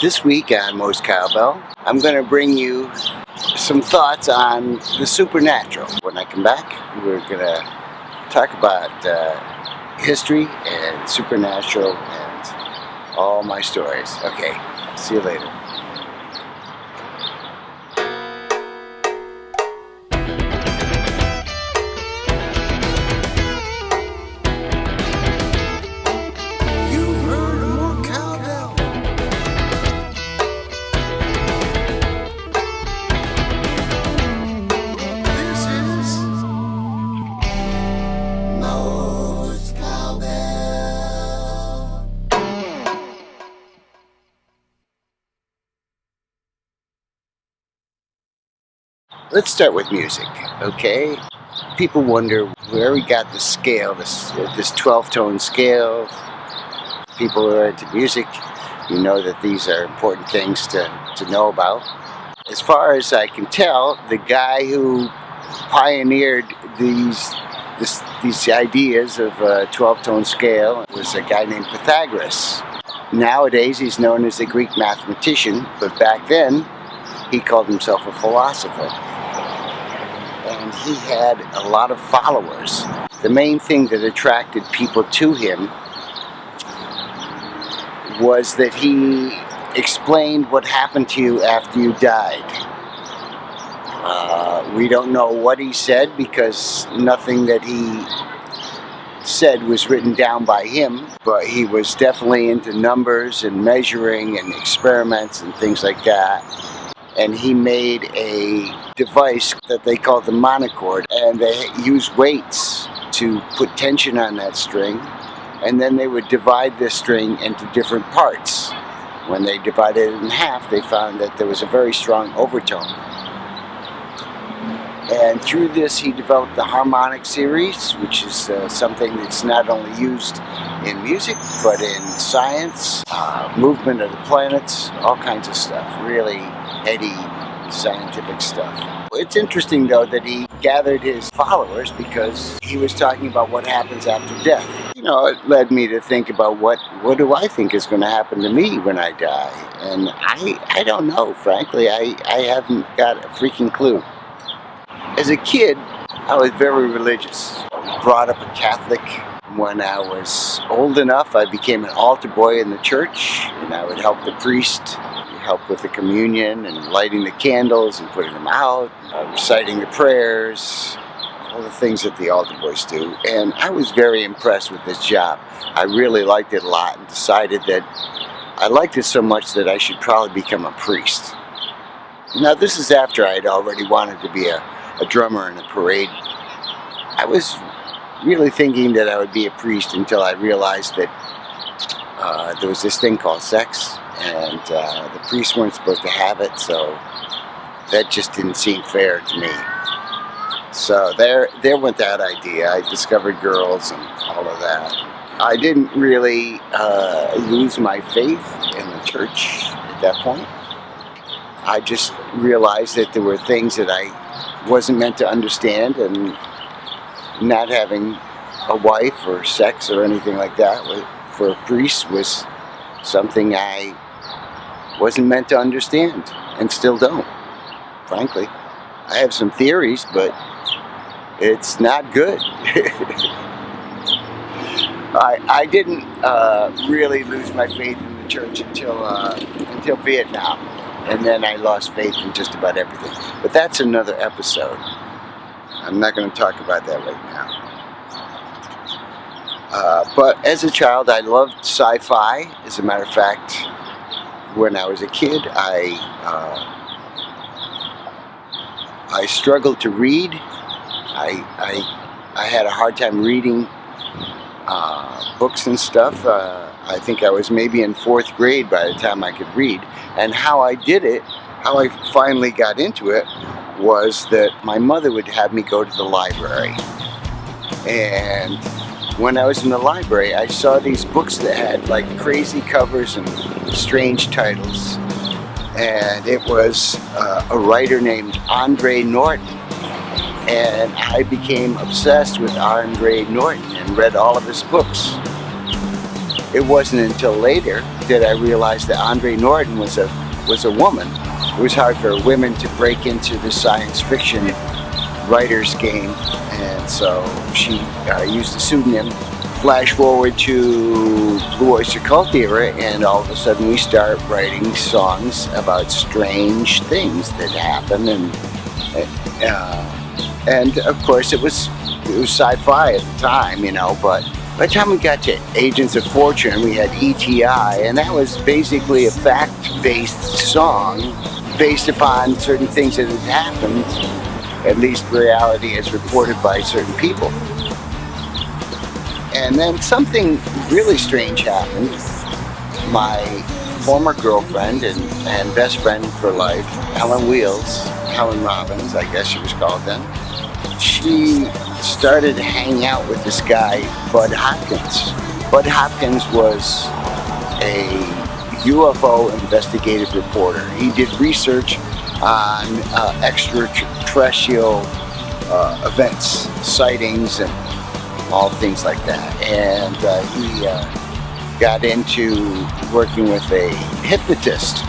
This week on MoCoS3E11, Cowbell, I'm going to bring you some thoughts on the supernatural. When I come back, we're going to talk about history and supernatural and all my stories. Okay, see you later. Let's start with music, okay? People wonder where we got the scale, this 12-tone scale. People who are into music, you know that these are important things to know about. As far as I can tell, the guy who pioneered these ideas of a 12-tone scale was a guy named Pythagoras. Nowadays he's known as a Greek mathematician, but back then he called himself a philosopher. And he had a lot of followers. The main thing that attracted people to him was that he explained what happened to you after you died. We don't know what he said because nothing that he said was written down by him, but he was definitely into numbers and measuring and experiments and things like that. And he made a device that they called the monochord, and they used weights to put tension on that string, and then they would divide this string into different parts. When they divided it in half, they found that there was a very strong overtone. And through this he developed the harmonic series, which is something that's not only used in music, but in science, movement of the planets, all kinds of stuff, really heady scientific stuff. It's interesting though that he gathered his followers because he was talking about what happens after death. You know, it led me to think about what do I think is going to happen to me when I die? And I don't know, frankly. I haven't got a freaking clue. As a kid, I was very religious. I was brought up a Catholic. When I was old enough, I became an altar boy in the church, and I would help the priest, help with the communion and lighting the candles and putting them out, reciting the prayers, all the things that the altar boys do. And I was very impressed with this job. I really liked it a lot and decided that I liked it so much that I should probably become a priest. Now this is after I had already wanted to be a drummer in a parade. I was really thinking that I would be a priest until I realized that there was this thing called sex, and the priests weren't supposed to have it, so that just didn't seem fair to me. So there went that idea. I discovered girls and all of that. I didn't really lose my faith in the church at that point. I just realized that there were things that I wasn't meant to understand, and not having a wife or sex or anything like that for a priest was something I wasn't meant to understand, and still don't, frankly. I have some theories, but it's not good. I didn't really lose my faith in the church until Vietnam, and then I lost faith in just about everything. But that's another episode. I'm not going to talk about that right now. But as a child, I loved sci-fi. As a matter of fact, when I was a kid, I struggled to read. I had a hard time reading books and stuff. I think I was maybe in 4th grade by the time I could read. And how I did it, how I finally got into it, was that my mother would have me go to the library. And when I was in the library, I saw these books that had like crazy covers and strange titles. And it was a writer named Norton. And I became obsessed with Norton and read all of his books. it wasn't until later that I realized that Andre Norton was a woman. It was hard for women to break into the science fiction writer's game, and so she used a pseudonym. Flash forward to Blue Oyster Cult era, and all of a sudden we start writing songs about strange things that happen, and of course it was sci-fi at the time, you know. But by the time we got to Agents of Fortune, we had ETI, and that was basically a fact-based song based upon certain things that had happened, at least reality as reported by certain people. And then something really strange happened. My former girlfriend and best friend for life, Helen Robbins, I guess she was called then, she started hanging out with this guy, Bud Hopkins. Bud Hopkins was a UFO investigative reporter. He did research on extraterrestrial events, sightings, and all things like that. And he got into working with a hypnotist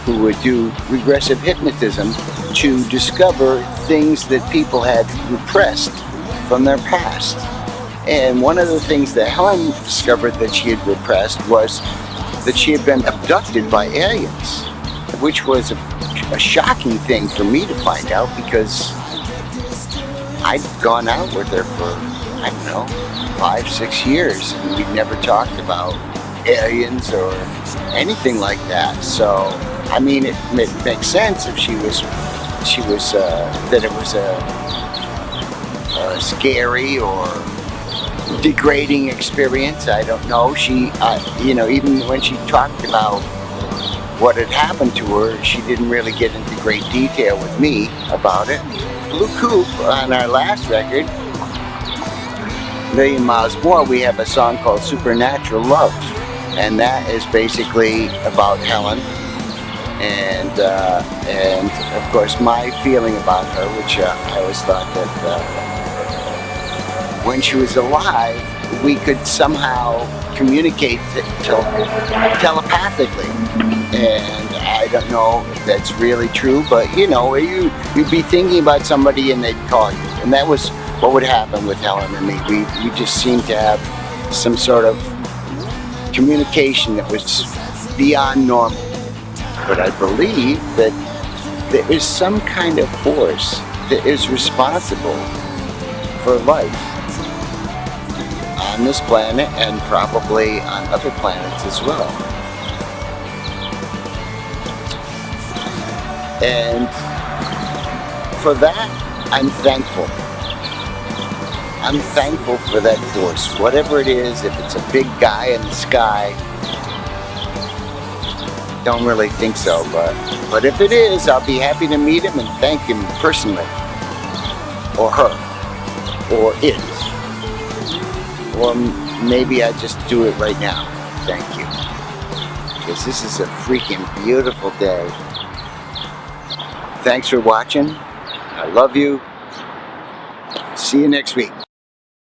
who would do regressive hypnotism to discover things that people had repressed from their past. And one of the things that Helen discovered that she had repressed was that she had been abducted by aliens, which was a shocking thing for me to find out, because I'd gone out with her for, I don't know, 5-6 years, and we'd never talked about aliens or anything like that. So, I mean, it makes sense if she was that it was a scary or degrading experience. I don't know. She, you know, even when she talked about what had happened to her, she didn't really get into great detail with me about it. Blue Coupe, on our last record, Million Miles More, we have a song called Supernatural Love, and that is basically about Helen, and of course my feeling about her, which I always thought that when she was alive we could somehow communicate telepathically, and I don't know if that's really true, but you know, you'd be thinking about somebody and they'd call you, and that was what would happen with Helen and me. We just seemed to have some sort of communication that was beyond normal. But I believe that there is some kind of force that is responsible for life on this planet and probably on other planets as well. And for that, I'm thankful. I'm thankful for that force, whatever it is. If it's a big guy in the sky, don't really think so, but if it is, I'll be happy to meet him and thank him personally, or her, or it, or maybe I just do it right now. Thank you, because this is a freaking beautiful day. Thanks for watching. I love you. See you next week.